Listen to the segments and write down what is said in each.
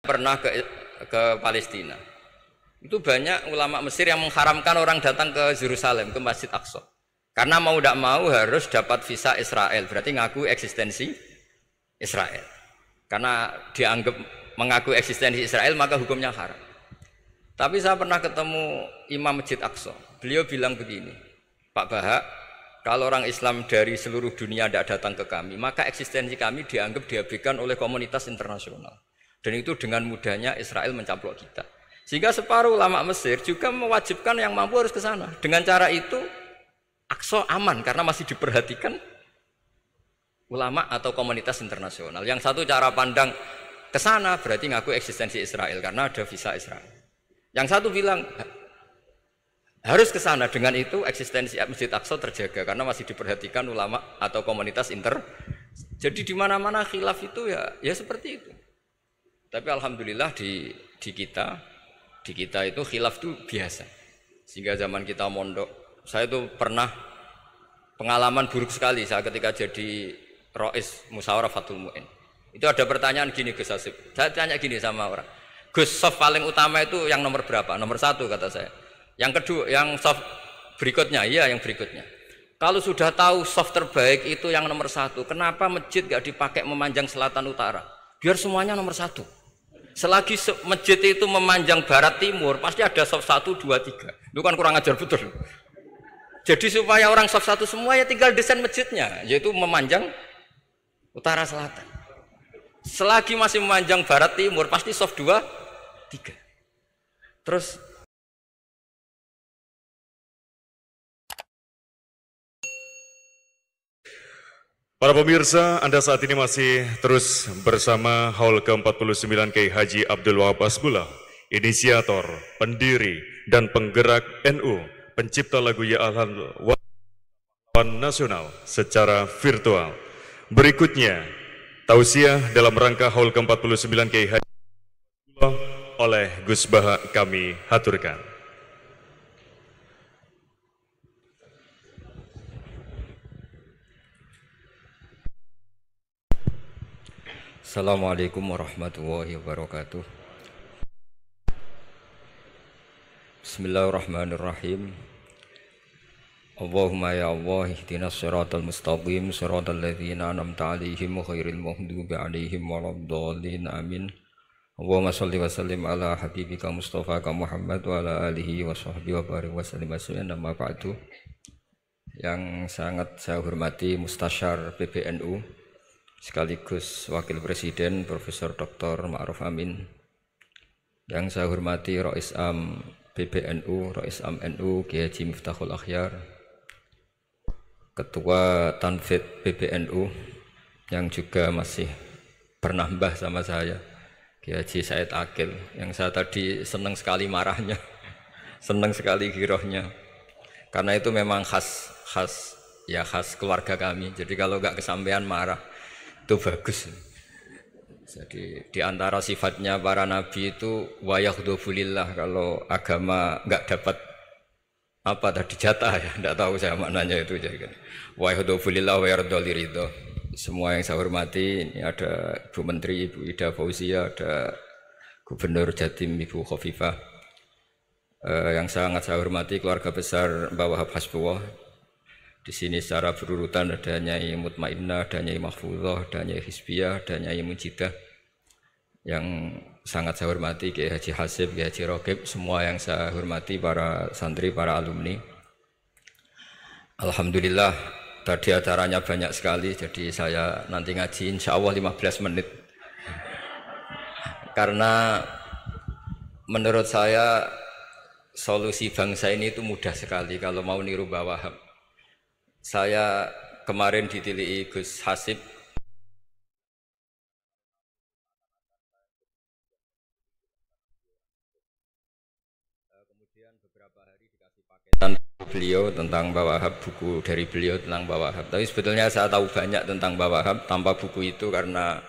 pernah ke Palestina. Itu banyak ulama Mesir yang mengharamkan orang datang ke Yerusalem, ke Masjid Aqsa. Karena mau tidak mau harus dapat visa Israel, berarti ngaku eksistensi Israel. Karena dianggap mengaku eksistensi Israel maka hukumnya haram. Tapi saya pernah ketemu Imam Masjid Aqsa. Beliau bilang begini, Pak Bahak, kalau orang Islam dari seluruh dunia tidak datang ke kami, maka eksistensi kami dianggap diabaikan oleh komunitas internasional. Dan itu dengan mudahnya Israel mencaplok kita. Sehingga separuh ulama Mesir juga mewajibkan yang mampu harus ke sana. Dengan cara itu Aqsa aman karena masih diperhatikan ulama atau komunitas internasional. Yang satu cara pandang ke sana berarti ngaku eksistensi Israel karena ada visa Israel. Yang satu bilang harus ke sana, dengan itu eksistensi Masjid Aqsa terjaga karena masih diperhatikan ulama atau komunitas Jadi di mana-mana khilaf itu ya seperti itu. Tapi alhamdulillah di kita itu khilaf itu biasa. Sehingga zaman kita mondok, saya itu pernah pengalaman buruk sekali saya ketika jadi Rois Musyawarah Fathul Mu'in. Itu ada pertanyaan gini Gus Hasib. Saya tanya gini sama orang, Gus, soft paling utama itu yang nomor berapa? Nomor 1 kata saya. Yang kedua, yang soft berikutnya, iya yang berikutnya. Kalau sudah tahu soft terbaik itu yang nomor 1, kenapa masjid gak dipakai memanjang selatan utara? Biar semuanya nomor 1. Selagi masjid itu memanjang barat timur, pasti ada soft 1, 2, 3. Itu kan kurang ajar betul. Jadi supaya orang soft 1 semua ya tinggal desain masjidnya, yaitu memanjang utara selatan. Selagi masih memanjang barat timur, pasti soft 2, 3. Terus para pemirsa, Anda saat ini masih terus bersama Haul ke-49 Kiai Haji Abdul Wahab Hasbullah, inisiator, pendiri, dan penggerak NU, pencipta lagu Ya Allah Nasional secara virtual. Berikutnya, tausiah dalam rangka Haul ke-49 Kiai Haji Hasbullah oleh Gus Baha kami haturkan. Assalamualaikum warahmatullahi wabarakatuh. Bismillahirrahmanirrahim. Allahumma ya Allah ihdinas siratal mustaqim siratal ladzina an'amta 'alaihim ghairil maghdubi 'alaihim waladdallin amin. Allahumma shalli wa sallim ala habibika Mustafa Muhammad wa ala alihi wa sahbihi wa barik wa sallim amma ba'du. Yang sangat saya hormati Mustasyar PBNU sekaligus Wakil Presiden Profesor Dr. Ma'ruf Amin, yang saya hormati Rois Am PBNU, Rois Am NU Kiai Haji Miftahul Akhyar, Ketua Tanfid PBNU yang juga masih pernah mbah sama saya, Kiai Haji Said Akil, yang saya tadi senang sekali marahnya, senang sekali girohnya, karena itu memang khas keluarga kami. Jadi kalau nggak kesampean marah itu bagus. Jadi di antara sifatnya para nabi itu wayakhdhufulillah, kalau agama nggak dapat apa tadi jatah ya, nggak tahu saya maknanya itu, jadi kan wayakhdhufulillah wa yardoliridho. Semua yang saya hormati, ini ada Ibu Menteri Ibu Ida Fauzia, ada Gubernur Jatim Ibu Khofifah, yang sangat saya hormati keluarga besar Mbah Wahab Hasbullah. Di sini secara berurutan ada Nyai Mutmainnah, ada Nyai Mahfuzah, ada Nyai Hizbiyah, ada Nyai Mujidah. Yang sangat saya hormati Kiai Haji Hasib, Kiai Haji Rogib, semua yang saya hormati para santri, para alumni. Alhamdulillah tadi acaranya banyak sekali, jadi saya nanti ngaji insya Allah 15 menit. Karena menurut saya solusi bangsa ini itu mudah sekali kalau mau niru Mbah Wahab. Saya kemarin ditilihi Gus Hasib, kemudian beberapa hari dikasih paketan beliau tentang Mbah Wahab, buku dari beliau tentang Mbah Wahab. Tapi sebetulnya saya tahu banyak tentang Mbah Wahab tanpa buku itu, karena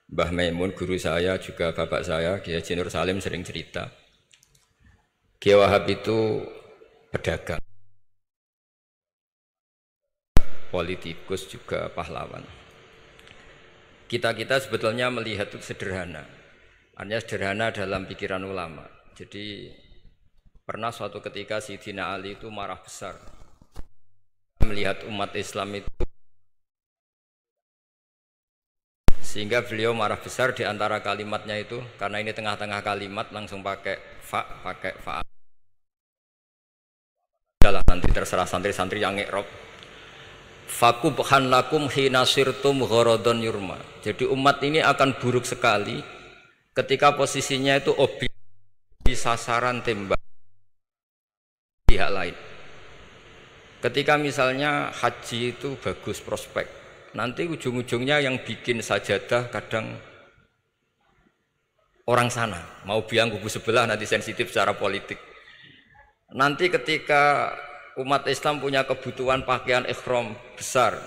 Mbah Maimun guru saya juga bapak saya Kiai Haji Nur Salim sering cerita Kiai Wahab itu pedagang, politikus, juga pahlawan. Kita sebetulnya melihat itu sederhana. Artinya sederhana dalam pikiran ulama. Jadi pernah suatu ketika Sayyidina Ali itu marah besar melihat umat Islam itu, sehingga beliau marah besar di antara kalimatnya itu, karena ini tengah-tengah kalimat langsung pakai fa. Adalah nanti terserah santri-santri yang nge'rob. Fakubhan lakum hina sirtum gharadun yurma. Jadi umat ini akan buruk sekali ketika posisinya itu objek di sasaran tembak pihak lain. Ketika misalnya haji itu bagus prospek, nanti ujung-ujungnya yang bikin sajadah kadang orang sana, mau bilang kubu sebelah nanti sensitif secara politik. Nanti ketika umat Islam punya kebutuhan pakaian ihram besar,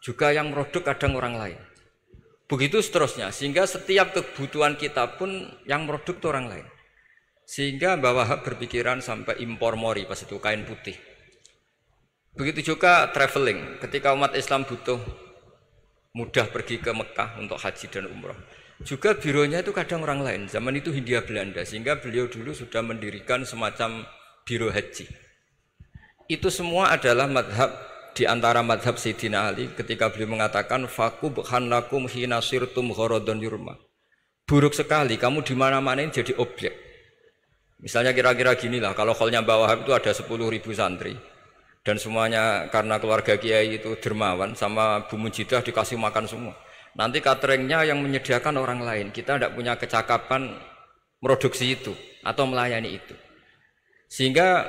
juga yang merodok kadang orang lain. Begitu seterusnya, sehingga setiap kebutuhan kita pun yang merodok itu orang lain. Sehingga Mbah Wahab berpikiran sampai impor mori, pas itu kain putih. Begitu juga traveling, ketika umat Islam butuh mudah pergi ke Mekah untuk haji dan umroh, juga bironya itu kadang orang lain. Zaman itu Hindia Belanda, sehingga beliau dulu sudah mendirikan semacam biro haji. Itu semua adalah madhab, di antara madhab Sayyidina Ali ketika beliau mengatakan fakubhan lakum hina sirtum gharadun yurma. Buruk sekali kamu di mana-mana ini jadi objek. Misalnya kira-kira ginilah, kalau hallnya Mbah Wahab itu ada 10.000 santri dan semuanya karena keluarga kiai itu dermawan, sama Bu Mujidah dikasih makan semua. Nanti cateringnya yang menyediakan orang lain, kita tidak punya kecakapan produksi itu atau melayani itu. Sehingga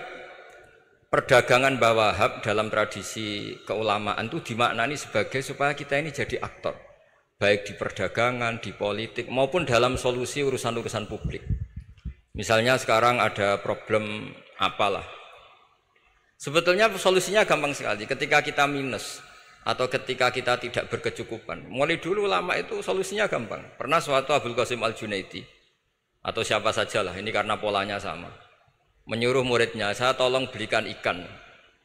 perdagangan Mbah Wahab dalam tradisi keulamaan itu dimaknani sebagai supaya kita ini jadi aktor, baik di perdagangan, di politik, maupun dalam solusi urusan-urusan publik. Misalnya sekarang ada problem apalah, sebetulnya solusinya gampang sekali. Ketika kita minus atau ketika kita tidak berkecukupan, mulai dulu ulama itu solusinya gampang. Pernah suatu Abdul Qasim Al-Junaidi atau siapa sajalah, ini karena polanya sama, menyuruh muridnya, saya tolong belikan ikan.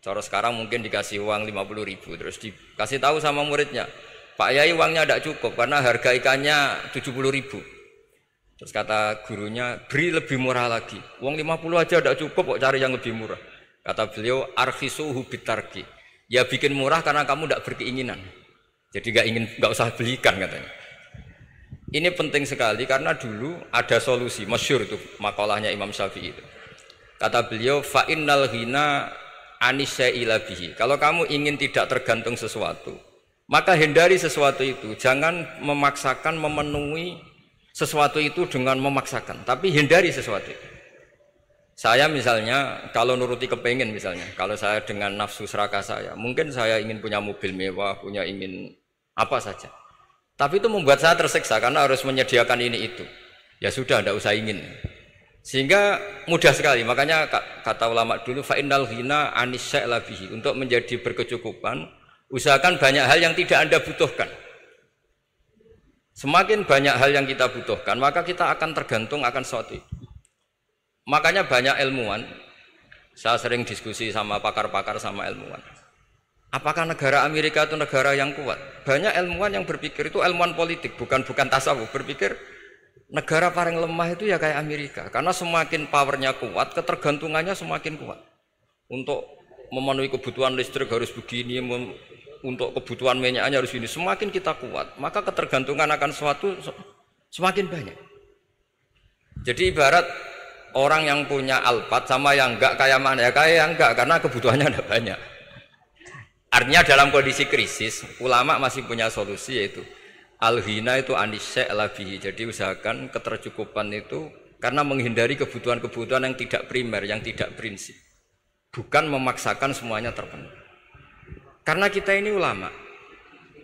Cara sekarang mungkin dikasih uang 50.000, terus dikasih tahu sama muridnya, Pak Yai uangnya tidak cukup karena harga ikannya 70.000. Terus kata gurunya, beri lebih murah lagi. Uang 50 aja tidak cukup, kok cari yang lebih murah. Kata beliau, arkhisuhu bitarki. Ya bikin murah karena kamu tidak berkeinginan. Jadi nggak usah belikan katanya. Ini penting sekali karena dulu ada solusi, masyhur itu makalahnya Imam Syafi'i itu. Kata beliau, fa innal ghina anisyaila bihi. Kalau kamu ingin tidak tergantung sesuatu, maka hindari sesuatu itu. Jangan memaksakan memenuhi sesuatu itu dengan memaksakan, tapi hindari sesuatu itu. Saya misalnya kalau nuruti kepengin, misalnya kalau saya dengan nafsu serakah saya, mungkin saya ingin punya mobil mewah, ingin apa saja, tapi itu membuat saya tersiksa karena harus menyediakan ini itu. Ya sudah, tidak usah ingin. Sehingga mudah sekali. Makanya kata ulama dulu, fa innal ghina anisyaila bihi. Untuk menjadi berkecukupan, usahakan banyak hal yang tidak Anda butuhkan. Semakin banyak hal yang kita butuhkan, maka kita akan tergantung akan sesuatu. Makanya banyak ilmuwan, saya sering diskusi sama pakar-pakar sama ilmuwan. Apakah negara Amerika itu negara yang kuat? Banyak ilmuwan yang berpikir itu ilmuwan politik, bukan tasawuf, berpikir negara paling lemah itu ya kayak Amerika. Karena semakin powernya kuat, ketergantungannya semakin kuat. Untuk memenuhi kebutuhan listrik harus begini, untuk kebutuhan minyaknya harus ini. Semakin kita kuat, maka ketergantungan akan sesuatu semakin banyak. Jadi ibarat orang yang punya Alphard sama yang enggak, kayak mana ya? Kayak yang enggak, karena kebutuhannya ada banyak. Artinya dalam kondisi krisis, ulama masih punya solusi, yaitu al-ghina itu anisyaila bihi. Jadi usahakan ketercukupan itu karena menghindari kebutuhan-kebutuhan yang tidak primer, yang tidak prinsip. Bukan memaksakan semuanya terpenuhi. Karena kita ini ulama.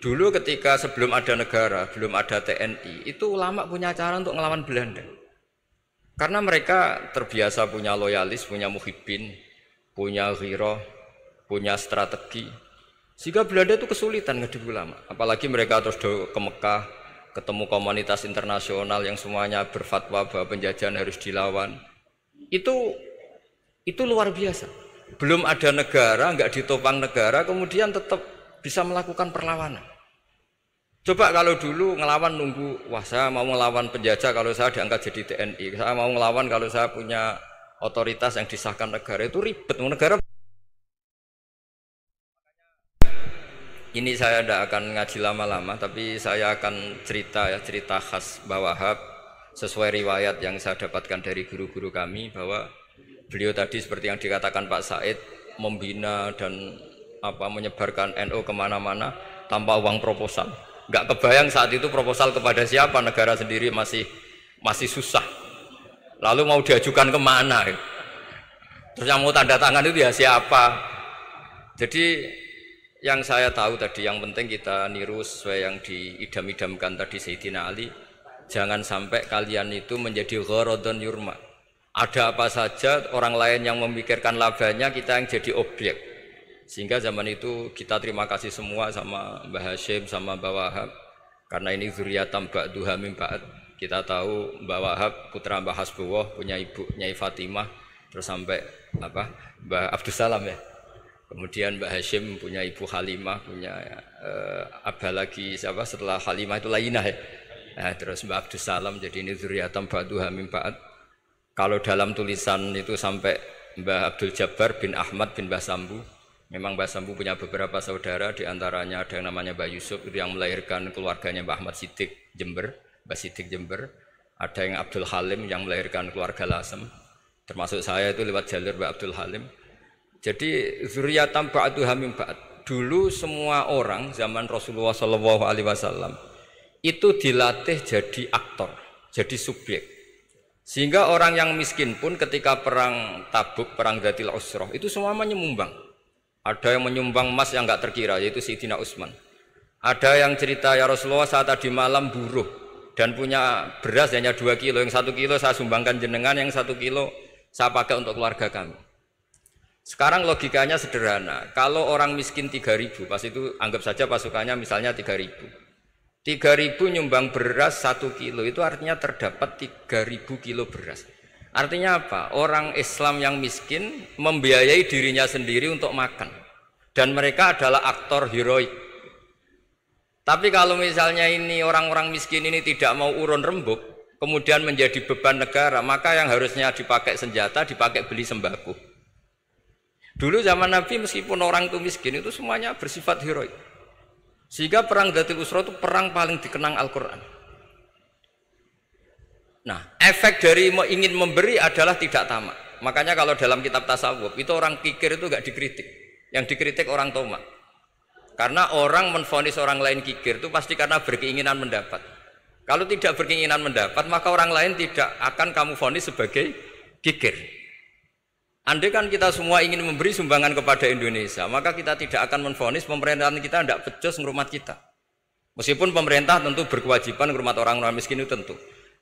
Dulu ketika sebelum ada negara, belum ada TNI, itu ulama punya cara untuk ngelawan Belanda. Karena mereka terbiasa punya loyalis, punya muhibbin, punya ghirah, punya strategi. Sehingga Belanda itu kesulitan ngedip ulama. Apalagi mereka terus ke Mekah, ketemu komunitas internasional yang semuanya berfatwa bahwa penjajahan harus dilawan. Itu luar biasa. Belum ada negara, enggak ditopang negara, kemudian tetap bisa melakukan perlawanan. Coba kalau dulu ngelawan nunggu, wah saya mau ngelawan penjajah kalau saya diangkat jadi TNI, saya mau ngelawan kalau saya punya otoritas yang disahkan negara, itu ribet. Negara ini saya tidak akan ngaji lama-lama, tapi saya akan cerita khas Mbah Wahab sesuai riwayat yang saya dapatkan dari guru-guru kami, bahwa beliau tadi seperti yang dikatakan Pak Said, membina dan menyebarkan NU kemana-mana tanpa uang proposal. Nggak kebayang saat itu proposal kepada siapa, negara sendiri masih susah. Lalu mau diajukan kemana? Terus yang mau tanda tangan itu ya siapa? Jadi yang saya tahu tadi, yang penting kita niru sesuai yang diidam-idamkan tadi Sayyidina Ali. Jangan sampai kalian itu menjadi gharadun yurma. Ada apa saja orang lain yang memikirkan labanya, kita yang jadi objek. Sehingga zaman itu kita terima kasih semua sama Mbah Hashim, sama Mbah Wahab, karena ini zuriyatam ba'duha min ba'd. Kita tahu Mbah Wahab putra Mbah Hasbullah, punya ibu Nyai Fatimah, terus sampai Mbah Abdus Salam ya. Kemudian Mbah Hashim punya ibu Halimah, punya lagi siapa setelah Halimah itu Lainah ya. Nah, terus Mbah Abdus Salam, jadi ini zuriyatam ba'duha min ba'd. Kalau dalam tulisan itu sampai Mbah Abdul Jabbar bin Ahmad bin Mbah Sambu. Memang Mbah Sambu punya beberapa saudara, diantaranya ada yang namanya Mbah Yusuf, itu yang melahirkan keluarganya Mbah Ahmad Siddiq Jember, Mbah Siddiq Jember. Ada yang Abdul Halim yang melahirkan keluarga Lasem, termasuk saya itu lewat jalur Mbah Abdul Halim. Jadi zuriyatam ba'duha min ba'd. Dulu semua orang zaman Rasulullah SAW itu dilatih jadi aktor, jadi subjek. Sehingga orang yang miskin pun ketika perang Tabuk, perang Dzatil Usrah, itu semua menyumbang. Ada yang menyumbang emas yang enggak terkira, yaitu Sayyidina Utsman. Ada yang cerita, ya Rasulullah saat tadi malam buruh dan punya beras hanya 2 kilo, yang 1 kilo saya sumbangkan jenengan, yang 1 kilo saya pakai untuk keluarga kami. Sekarang logikanya sederhana, kalau orang miskin 3.000, pas itu anggap saja pasukannya misalnya 3.000. 3.000 nyumbang beras 1 kilo, itu artinya terdapat 3.000 kilo beras. Artinya apa? Orang Islam yang miskin membiayai dirinya sendiri untuk makan, dan mereka adalah aktor heroik. Tapi kalau misalnya ini orang-orang miskin ini tidak mau urun rembuk, kemudian menjadi beban negara, maka yang harusnya dipakai senjata, dipakai beli sembako. Dulu zaman Nabi meskipun orang itu miskin, itu semuanya bersifat heroik. Sehingga perang Dzatil Usrah itu perang paling dikenang Al-Quran. Nah, efek dari ingin memberi adalah tidak tamak. Makanya kalau dalam kitab tasawuf itu orang kikir itu gak dikritik, yang dikritik orang tamak. Karena orang menvonis orang lain kikir itu pasti karena berkeinginan mendapat. Kalau tidak berkeinginan mendapat, maka orang lain tidak akan kamu vonis sebagai kikir. Andai kan kita semua ingin memberi sumbangan kepada Indonesia, maka kita tidak akan menvonis pemerintahan kita tidak becus ngurmat kita. Meskipun pemerintah tentu berkewajiban ngurmat orang-orang miskin itu tentu.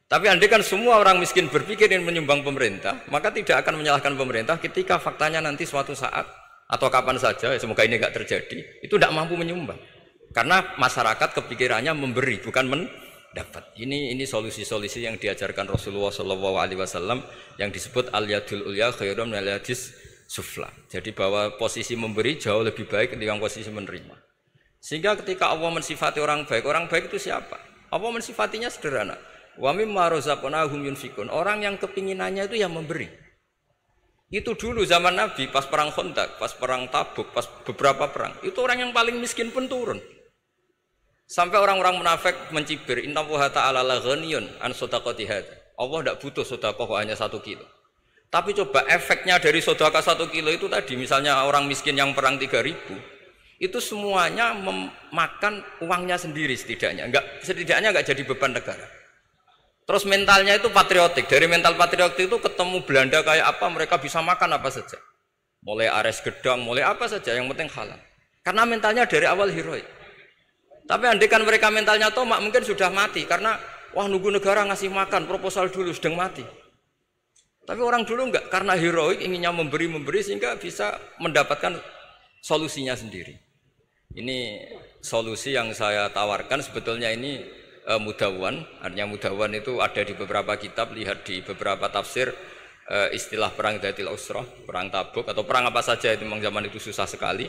Tapi andai kan semua orang miskin berpikir ingin menyumbang pemerintah, maka tidak akan menyalahkan pemerintah ketika faktanya nanti suatu saat atau kapan saja, semoga ini tidak terjadi, itu tidak mampu menyumbang. Karena masyarakat kepikirannya memberi, bukan mendapat. Ini solusi-solusi yang diajarkan Rasulullah SAW yang disebut al-yadul ulya khairum minal yadis sufla. Jadi bahwa posisi memberi jauh lebih baik ketimbang posisi menerima. Sehingga ketika Allah mensifati orang baik itu siapa? Allah mensifatinya sederhana. Wa mimma razaqnahum yunfikun. Orang yang kepinginannya itu yang memberi. Itu dulu zaman Nabi pas perang Khandaq, pas perang Tabuk, pas beberapa perang, itu orang yang paling miskin pun turun. Sampai orang-orang munafik mencibir, innallaha ta'ala la ghaniyun an shadaqati hadza. Allah tidak butuh sedekah hanya 1 kilo. Tapi coba efeknya dari sedekah 1 kilo itu tadi, misalnya orang miskin yang perang 3.000, itu semuanya memakan uangnya sendiri setidaknya enggak jadi beban negara. Terus mentalnya itu patriotik. Dari mental patriotik itu ketemu Belanda kayak apa, mereka bisa makan apa saja. Mulai ares gedang, mulai apa saja, yang penting halal. Karena mentalnya dari awal heroik. Tapi andai kan mereka mentalnya tomak, mungkin sudah mati. Karena, wah nunggu negara ngasih makan, proposal dulu, sedang mati. Tapi orang dulu enggak, karena heroik, inginnya memberi sehingga bisa mendapatkan solusinya sendiri. Ini solusi yang saya tawarkan sebetulnya ini Mudawwan, artinya Mudawwan itu ada di beberapa kitab, lihat di beberapa tafsir istilah perang Dzatil Usrah, perang Tabuk atau perang apa saja itu memang zaman itu susah sekali.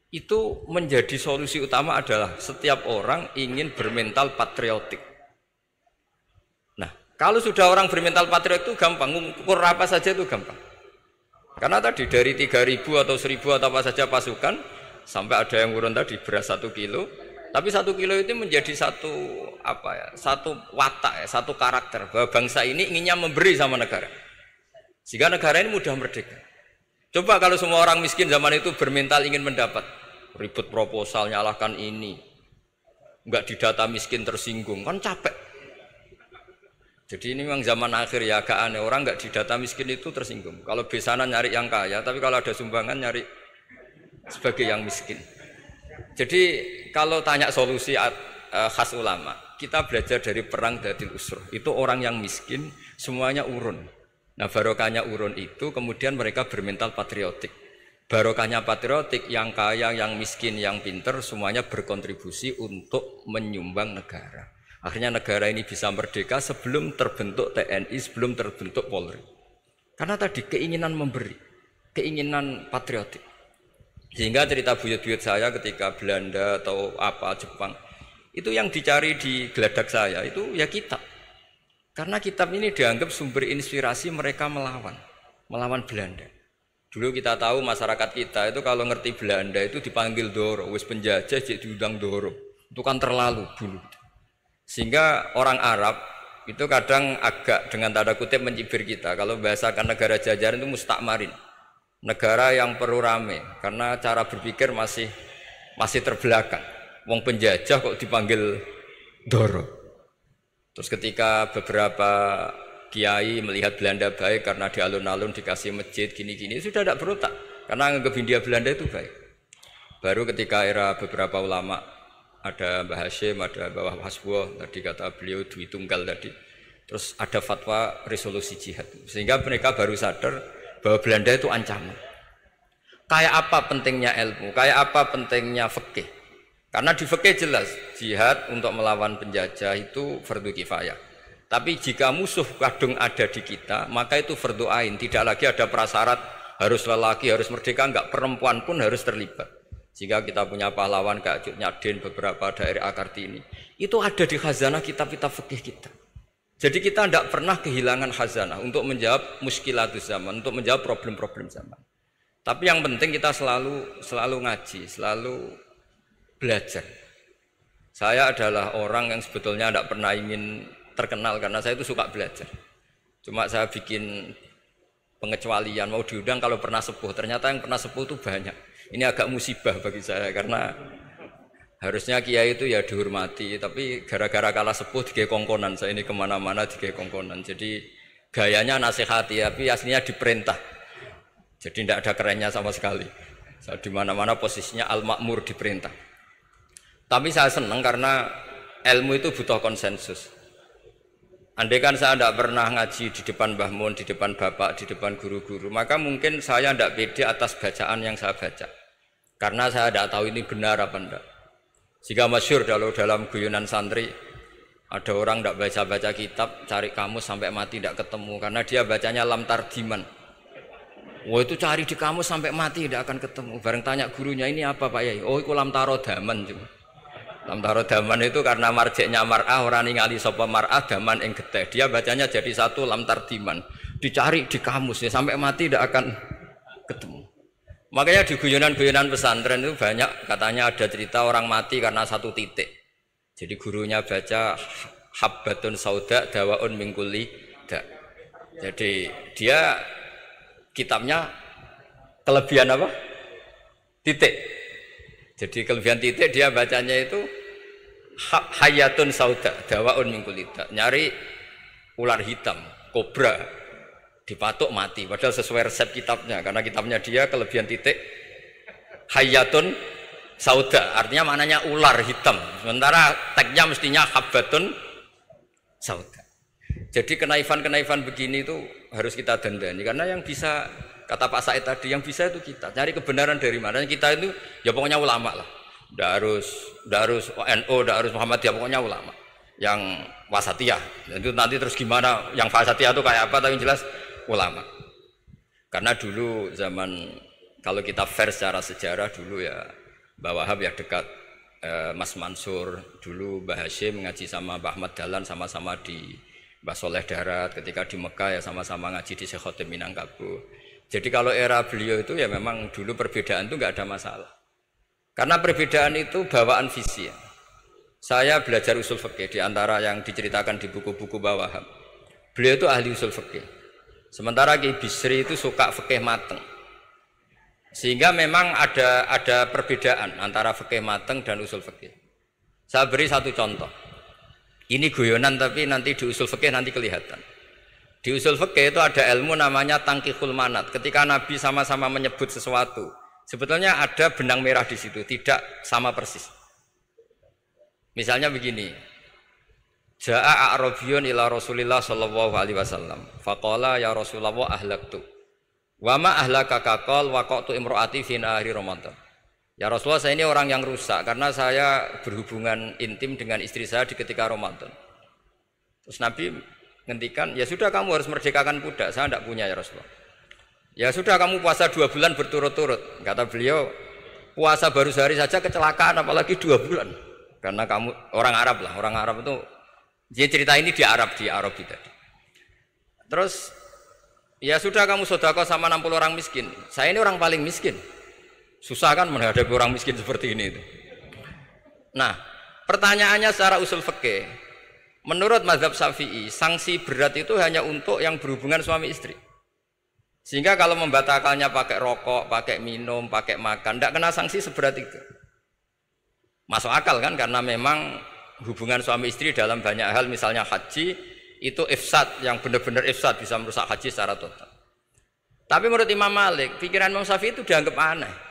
itu menjadi solusi utama adalah setiap orang ingin bermental patriotik. Nah, kalau sudah orang bermental patriotik itu gampang, ukur apa saja itu gampang. Karena tadi dari 3.000 atau 1.000 atau apa saja pasukan, sampai ada yang urun tadi beras 1 kilo, tapi 1 kilo itu menjadi satu watak, satu karakter bahwa bangsa ini inginnya memberi sama negara, sehingga negara ini mudah merdeka. Coba kalau semua orang miskin zaman itu bermental ingin mendapat, ribut proposal, nyalahkan ini, enggak didata miskin tersinggung, kan capek. Jadi ini memang zaman akhir ya, agak aneh, orang enggak didata miskin itu tersinggung. Kalau besanan nyari yang kaya, tapi kalau ada sumbangan nyari sebagai yang miskin. Jadi kalau tanya solusi khas ulama, kita belajar dari perang Dhatil Usroh. Itu orang yang miskin semuanya urun. Nah, barokahnya urun itu kemudian mereka bermental patriotik. Barokahnya patriotik, yang kaya, yang miskin, yang pinter semuanya berkontribusi untuk menyumbang negara. Akhirnya negara ini bisa merdeka sebelum terbentuk TNI, sebelum terbentuk Polri. Karena tadi keinginan memberi, keinginan patriotik. Sehingga cerita buyut-buyut saya ketika Belanda atau Jepang, itu yang dicari di geladak saya itu ya kitab. Karena kitab ini dianggap sumber inspirasi mereka melawan Belanda. Dulu kita tahu masyarakat kita itu kalau ngerti Belanda itu dipanggil Doro, wis penjajah jadi diundang Doro. Itu kan terlalu dulu. Sehingga orang Arab itu kadang agak dengan tanda kutip mencibir kita. Kalau bahasakan negara jajahan itu mustakmarin. Negara yang perlu rame karena cara berpikir masih terbelakang. Wong penjajah kok dipanggil Doro. Terus ketika beberapa kiai melihat Belanda baik karena di alun-alun dikasih masjid gini-gini, sudah tidak berotak karena anggap Hindia Belanda itu baik. Baru ketika era beberapa ulama, ada Mbah Hashim, ada Mbah Hasbuh, tadi kata beliau Dwi Tunggal tadi, terus ada fatwa resolusi jihad, sehingga mereka baru sadar bahwa Belanda itu ancaman. Kayak apa pentingnya ilmu, kayak apa pentingnya fikih. Karena di fikih jelas jihad untuk melawan penjajah itu fardu kifayah. Tapi jika musuh kadung ada di kita, maka itu fardu ain. Tidak lagi ada prasyarat harus lelaki, harus merdeka, enggak, perempuan pun harus terlibat. Jika kita punya pahlawan kayak Cuk Nyadin, beberapa daerah Kartini, itu ada di khazanah kitab-kitab fikih kita. Jadi kita tidak pernah kehilangan khazanah untuk menjawab muskilatus zaman, untuk menjawab problem-problem zaman. Tapi yang penting kita selalu ngaji, selalu belajar. Saya adalah orang yang sebetulnya tidak pernah ingin terkenal karena saya itu suka belajar. Cuma saya bikin pengecualian, mau diundang kalau pernah sepuh. Ternyata yang pernah sepuh itu banyak. Ini agak musibah bagi saya karena harusnya kiai itu ya dihormati, tapi gara-gara kalah sepuh digawe kongkonan. Saya ini kemana-mana digawe kongkonan. Jadi gayanya nasihati, tapi aslinya diperintah. Jadi tidak ada kerennya sama sekali. Saya di mana-mana posisinya al-makmur, diperintah. Tapi saya senang karena ilmu itu butuh konsensus. Andai kan saya tidak pernah ngaji di depan Mbah Mun, di depan bapak, di depan guru-guru, maka mungkin saya tidak pede atas bacaan yang saya baca. Karena saya tidak tahu ini benar apa tidak. Jika masyhur dalam guyonan santri, ada orang tidak baca-baca kitab, cari kamus sampai mati tidak ketemu. Karena dia bacanya lam tardiman. Wah, itu cari di kamus sampai mati tidak akan ketemu. Bareng tanya gurunya, ini apa Pak Yai? Oh, itu lam tarodaman juga. Lam tarodaman itu karena marjeknya mar'ah, orang ningali sapa mar'ah daman ing getih. Dia bacanya jadi satu lam tardiman. Dicari di kamus ya sampai mati tidak akan ketemu. Makanya di guyonan-guyonan pesantren itu banyak katanya ada cerita orang mati karena satu titik. Jadi gurunya baca habbatun sauda dawaun min kulli da. Jadi dia kitabnya kelebihan apa? Titik. Jadi kelebihan titik dia bacanya itu hayatun sauda dawaun min kulli da. Nyari ular hitam, kobra, dipatuk mati. Padahal sesuai resep kitabnya, karena kitabnya dia kelebihan titik hayatun sauda, artinya maknanya ular hitam. Sementara tagnya mestinya habbatun sauda. Jadi kenaifan-kenaifan begini itu harus kita dandani, karena yang bisa, kata Pak Said tadi, yang bisa itu kita. Cari kebenaran dari mana? Kita itu ya pokoknya ulama lah. Nggak harus NU, nggak harus Muhammadiyah, pokoknya ulama. Yang wasatiyah. Itu nanti terus gimana? Yang wasatiyah itu kayak apa? Tapi jelas ulama. Karena dulu zaman, kalau kita fair secara sejarah dulu ya, Mbah Wahab ya dekat Mas Mansur, dulu Mbah Hashim ngaji sama Mbah Ahmad Dahlan sama-sama di Mbah Soleh Darat, ketika di Mekah ya sama-sama ngaji di Syekh Khotim Minangkabau. Jadi kalau era beliau itu ya memang dulu perbedaan itu nggak ada masalah. Karena perbedaan itu bawaan visi ya. Saya belajar usul fikih di antara yang diceritakan di buku-buku Mbah Wahab. Beliau itu ahli usul fikih. Sementara Ki Bisri itu suka fikih mateng. Sehingga memang ada perbedaan antara fikih mateng dan usul fikih. Saya beri satu contoh. Ini guyonan tapi nanti di usul fikih nanti kelihatan. Di usul fikih itu ada ilmu namanya tangkihul manat. Ketika Nabi sama-sama menyebut sesuatu, sebetulnya ada benang merah di situ, tidak sama persis. Misalnya begini, Ja'a a'rabiyun ila Rasulillah sallallahu alaihi wasallam. Faqala ya Rasulullah ahlaktu. Wa ma ahlakaka qal waqatu imraati fi nahari Ramadan. Ya Rasulullah, saya ini orang yang rusak karena saya berhubungan intim dengan istri saya di ketika Ramadan. Terus Nabi ngendikan, ya sudah kamu harus merdekakan budak, saya tidak punya ya Rasulullah. Ya sudah kamu puasa 2 bulan berturut-turut. Kata beliau, puasa baru sehari saja kecelakaan apalagi 2 bulan. Karena kamu orang Arab lah, orang Arab itu dia cerita ini di Arabi tadi. Terus ya sudah kamu sedekah sama 60 orang miskin. Saya ini orang paling miskin. Susah kan menghadapi orang miskin seperti ini itu. Nah, pertanyaannya secara usul fikih, menurut mazhab Syafi'i, sanksi berat itu hanya untuk yang berhubungan suami istri. Sehingga kalau membatalkannya pakai rokok, pakai minum, pakai makan, tidak kena sanksi seberat itu. Masuk akal kan, karena memang hubungan suami istri dalam banyak hal, misalnya haji itu ifsad, yang benar-benar ifsad bisa merusak haji secara total. Tapi menurut Imam Malik, pikiran Imam Syafi'i itu dianggap aneh.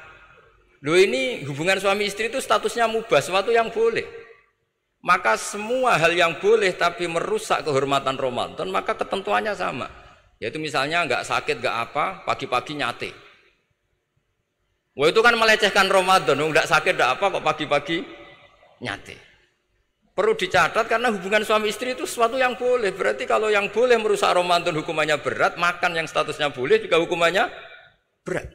Loh, ini hubungan suami istri itu statusnya mubah, sesuatu yang boleh. Maka semua hal yang boleh tapi merusak kehormatan Ramadan, maka ketentuannya sama. Yaitu misalnya nggak sakit nggak apa, pagi-pagi nyate. Wah, itu kan melecehkan Ramadan, nggak sakit nggak apa kok pagi-pagi nyate. Perlu dicatat karena hubungan suami istri itu sesuatu yang boleh. Berarti kalau yang boleh merusak Ramadan hukumannya berat, makan yang statusnya boleh juga hukumannya berat.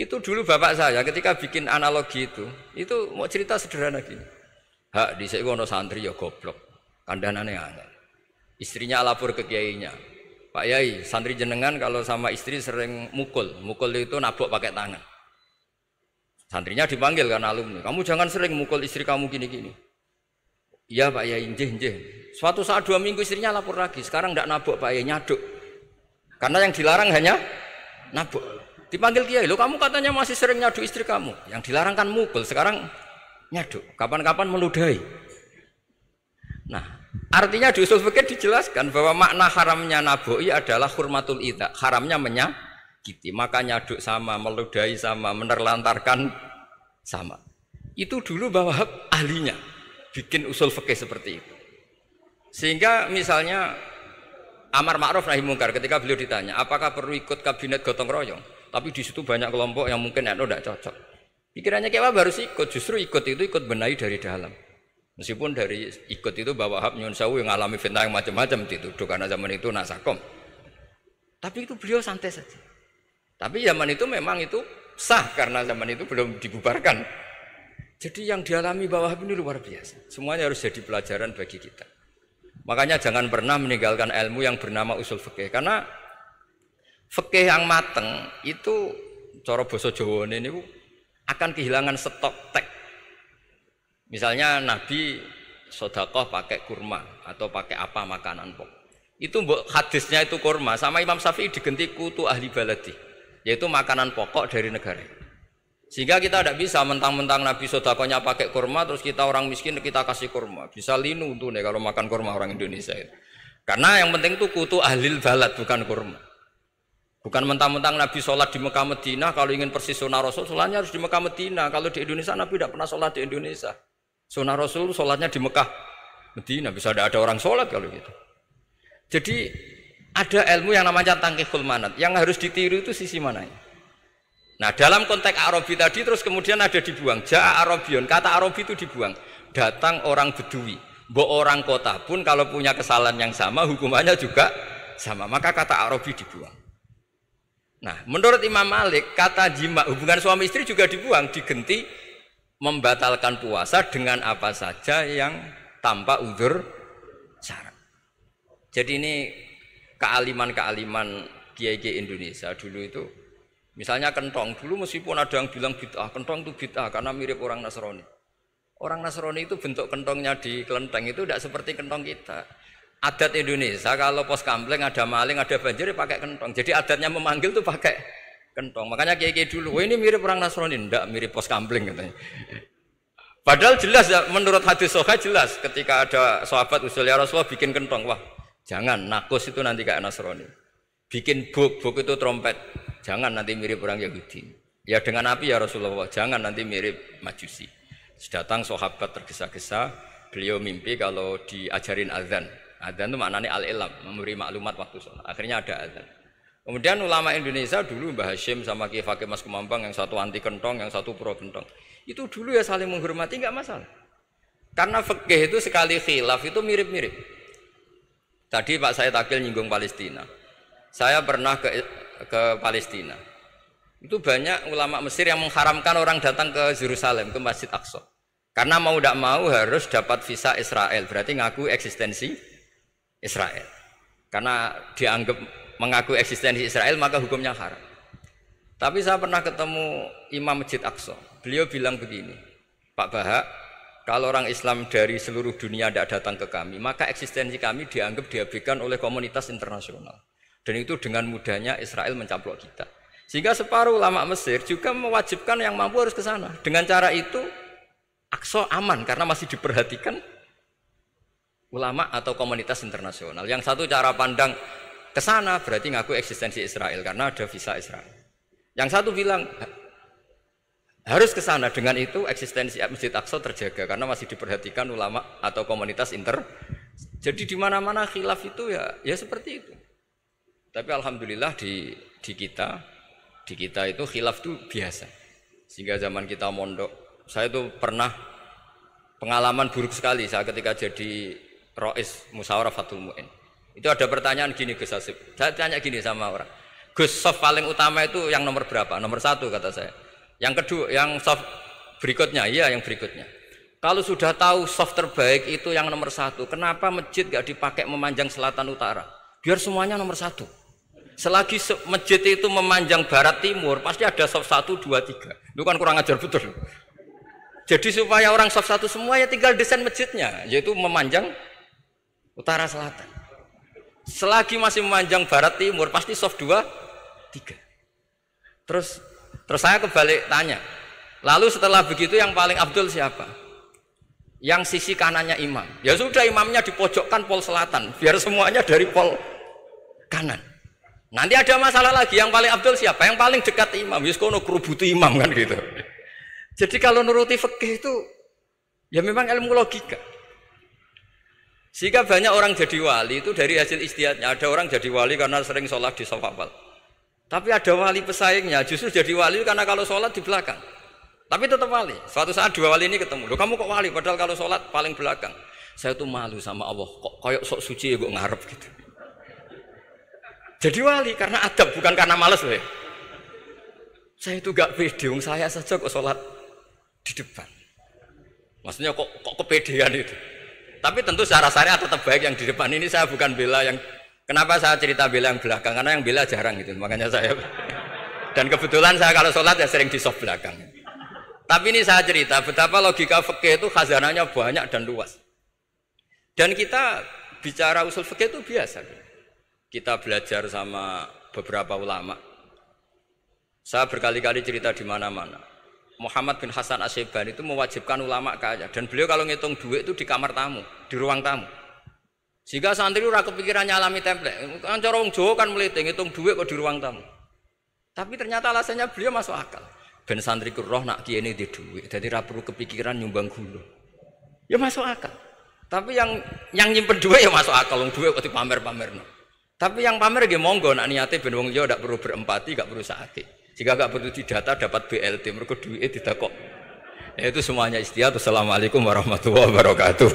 Itu dulu bapak saya ketika bikin analogi itu mau cerita sederhana gini. Hak dhisik ono santri ya goblok. Kandhanane angel. Istrinya lapor ke kiainya. Pak Yai, santri jenengan kalau sama istri sering mukul itu nabok pakai tangan. Santrinya dipanggil kan alumni. Kamu jangan sering mukul istri kamu gini-gini. Iya Pak Yai, njeh. Suatu saat 2 minggu istrinya lapor lagi. Sekarang tidak nabok Pak Yai, nyaduk. Karena yang dilarang hanya nabok. Dipanggil Kiai, lo kamu katanya masih sering nyaduk istri kamu. Yang dilarang kan mukul, sekarang nyaduk. Kapan-kapan meludahi. Nah, artinya di usul fikih dijelaskan bahwa makna haramnya naboi adalah hurmatul idza, haramnya menyakiti. Maka nyaduk sama, meludahi sama, menerlantarkan sama. Itu dulu bahwa ahlinya bikin usul fikih seperti itu. Sehingga misalnya amar ma'ruf nahi mungkar, ketika beliau ditanya apakah perlu ikut kabinet gotong royong, tapi di situ banyak kelompok yang mungkin tidak cocok. Pikirannya kayak apa, harus ikut. Justru ikut itu ikut benahi dari dalam. Meskipun dari ikut itu Mbah Wahab nyun sewu yang ngalami fitnah yang macam-macam dituduh karena zaman itu nasakom. Tapi itu beliau santai saja. Tapi zaman itu memang itu sah karena zaman itu belum dibubarkan. Jadi yang dialami Mbah Wahab ini luar biasa. Semuanya harus jadi pelajaran bagi kita. Makanya jangan pernah meninggalkan ilmu yang bernama usul fikih, karena fikih yang mateng itu cara basa Jawa ini akan kehilangan stok teks. Misalnya Nabi sedekah pakai kurma atau pakai apa makanan pokok. Itu hadisnya itu kurma, sama Imam Syafi'i digenti kutu ahli baladi, yaitu makanan pokok dari negara. Sehingga kita tidak bisa mentang-mentang Nabi sedekahnya pakai kurma terus kita orang miskin kita kasih kurma. Bisa linu tuh nih kalau makan kurma orang Indonesia itu. Karena yang penting itu kutu ahlil balad, bukan kurma. Bukan mentang-mentang Nabi sholat di Mekah Medina, kalau ingin persis sunnah Rasul, sholatnya harus di Mekah Medina. Kalau di Indonesia Nabi tidak pernah sholat di Indonesia. Sunnah Rasul sholatnya di Mekah Medina, bisa ada orang sholat kalau gitu. Jadi ada ilmu yang namanya tangkihul manat, yang harus ditiru itu sisi mananya. Nah dalam konteks Arabi tadi terus kemudian ada dibuang, Ja'a Arabion, kata Arabi itu dibuang. Datang orang Bedui, orang kota pun kalau punya kesalahan yang sama hukumannya juga sama, maka kata Arabi dibuang. Nah menurut Imam Malik kata jima, hubungan suami istri juga dibuang, digenti membatalkan puasa dengan apa saja yang tanpa uzur syarat. Jadi ini kealiman kiai-kiai Indonesia dulu itu, misalnya kentong, dulu meskipun ada yang bilang bid'ah, kentong itu bid'ah karena mirip orang Nasrani. Orang Nasrani itu bentuk kentongnya di kelenteng itu tidak seperti kentong kita. Adat Indonesia kalau pos kampleng ada maling, ada banjir pakai kentong. Jadi adatnya memanggil tuh pakai kentong. Makanya kiai-kiai dulu, wah ini mirip orang Nasrani, enggak, mirip pos kampleng katanya. Padahal jelas ya, menurut hadis sahih jelas ketika ada sahabat usul ya Rasulullah bikin kentong, wah jangan, nakus itu nanti kayak Nasrani. Bikin buk itu trompet, jangan nanti mirip orang Yahudi. Ya dengan api ya Rasulullah, jangan nanti mirip Majusi. Datang sahabat tergesa-gesa, beliau mimpi kalau diajarin azan. Azan itu maknanya al-ilam, memberi maklumat waktu sholat. Akhirnya ada azan. Kemudian ulama Indonesia dulu Mbah Hashim sama Ki Fakih Mas Kumambang, yang satu anti kentong, yang satu pro kentong. Itu dulu ya saling menghormati, nggak masalah. Karena fikih itu sekali khilaf itu mirip-mirip. Tadi Pak Said Akil nyinggung Palestina. Saya pernah ke Palestina. Itu banyak ulama Mesir yang mengharamkan orang datang ke Yerusalem, ke Masjid Aqsa. Karena mau tidak mau harus dapat visa Israel, berarti ngaku eksistensi Israel. Karena dianggap mengaku eksistensi Israel maka hukumnya haram. Tapi saya pernah ketemu Imam Masjid Aqsa. Beliau bilang begini, Pak Bahak, kalau orang Islam dari seluruh dunia tidak datang ke kami, maka eksistensi kami dianggap diabaikan oleh komunitas internasional. Dan itu dengan mudahnya Israel mencaplok kita. Sehingga separuh ulama Mesir juga mewajibkan yang mampu harus ke sana. Dengan cara itu Aqsa aman karena masih diperhatikan ulama atau komunitas internasional. Yang satu cara pandang ke sana berarti ngaku eksistensi Israel karena ada visa Israel. Yang satu bilang harus ke sana, dengan itu eksistensi Masjid Aqsa terjaga karena masih diperhatikan ulama atau komunitas Jadi di mana-mana khilaf itu ya seperti itu. Tapi alhamdulillah di kita itu khilaf itu biasa. Sehingga zaman kita mondok, saya itu pernah pengalaman buruk sekali saya ketika jadi Rois Musyawarah Fathul Mu'in. Itu ada pertanyaan gini Gus Hasib. Saya tanya gini sama orang, Gus, soft paling utama itu yang nomor berapa? Nomor 1 kata saya. Yang kedua, yang soft berikutnya, iya yang berikutnya. Kalau sudah tahu soft terbaik itu yang nomor 1, kenapa masjid gak dipakai memanjang selatan utara? Biar semuanya nomor 1. Selagi masjid itu memanjang barat timur, pasti ada soft 1, 2, 3. Itu kan kurang ajar betul. Jadi supaya orang soft 1 semua ya tinggal desain masjidnya, yaitu memanjang utara selatan. Selagi masih memanjang barat timur, pasti soft 2, 3. Terus saya kebalik tanya, lalu setelah begitu yang paling abdul siapa? Yang sisi kanannya imam. Ya sudah, imamnya dipojokkan pol selatan, biar semuanya dari pol kanan. Nanti ada masalah lagi, yang paling abdul siapa? Yang paling dekat imam. Yus kono kerubutu imam kan gitu. Jadi kalau nuruti fikih itu ya memang ilmu logika. Sehingga banyak orang jadi wali itu dari hasil ijtihadnya. Ada orang jadi wali karena sering sholat di shaf awal. Tapi ada wali pesaingnya justru jadi wali karena kalau sholat di belakang. Tapi tetap wali. Suatu saat dua wali ini ketemu. Loh, kamu kok wali padahal kalau sholat paling belakang. Saya tuh malu sama Allah. Kok kayak sok suci ya kok ngarep gitu. Jadi wali karena adab, bukan karena malas loh ya. Saya itu gak pede, saya saja kok sholat di depan. Maksudnya kok kepedean itu. Tapi tentu secara syariat tetap baik yang di depan. Ini saya bukan bela yang, kenapa saya cerita bela yang belakang, karena yang bela jarang gitu, makanya saya. Dan kebetulan saya kalau sholat ya sering di soft belakang. Tapi ini saya cerita betapa logika fikih itu khazanahnya banyak dan luas. Dan kita bicara usul fikih itu biasa. Kita belajar sama beberapa ulama. Saya berkali-kali cerita di mana-mana. Muhammad bin Hasan Asy-Syaibani itu mewajibkan ulama kaya, dan beliau kalau ngitung duit itu di kamar tamu, di ruang tamu. Sehingga santri ora kepikiran nyalami template. Kan cara wong Jawa kan meliting ngitung duit kok di ruang tamu. Tapi ternyata alasannya beliau masuk akal. Ben santri ku roh nak kiye di duit, dadi ora perlu kepikiran nyumbang gula. Ya masuk akal. Tapi yang nyimpen duit ya masuk akal, wong duit kok dipamer-pamerno. Tapi yang pamer nggih monggo nak niate ben wong liya ndak perlu berempati, gak perlu sakit. Jika gak perlu didata dapat BLT, mereka duitnya tidak kok. Ya itu semuanya istihad. Assalamualaikum warahmatullahi wabarakatuh.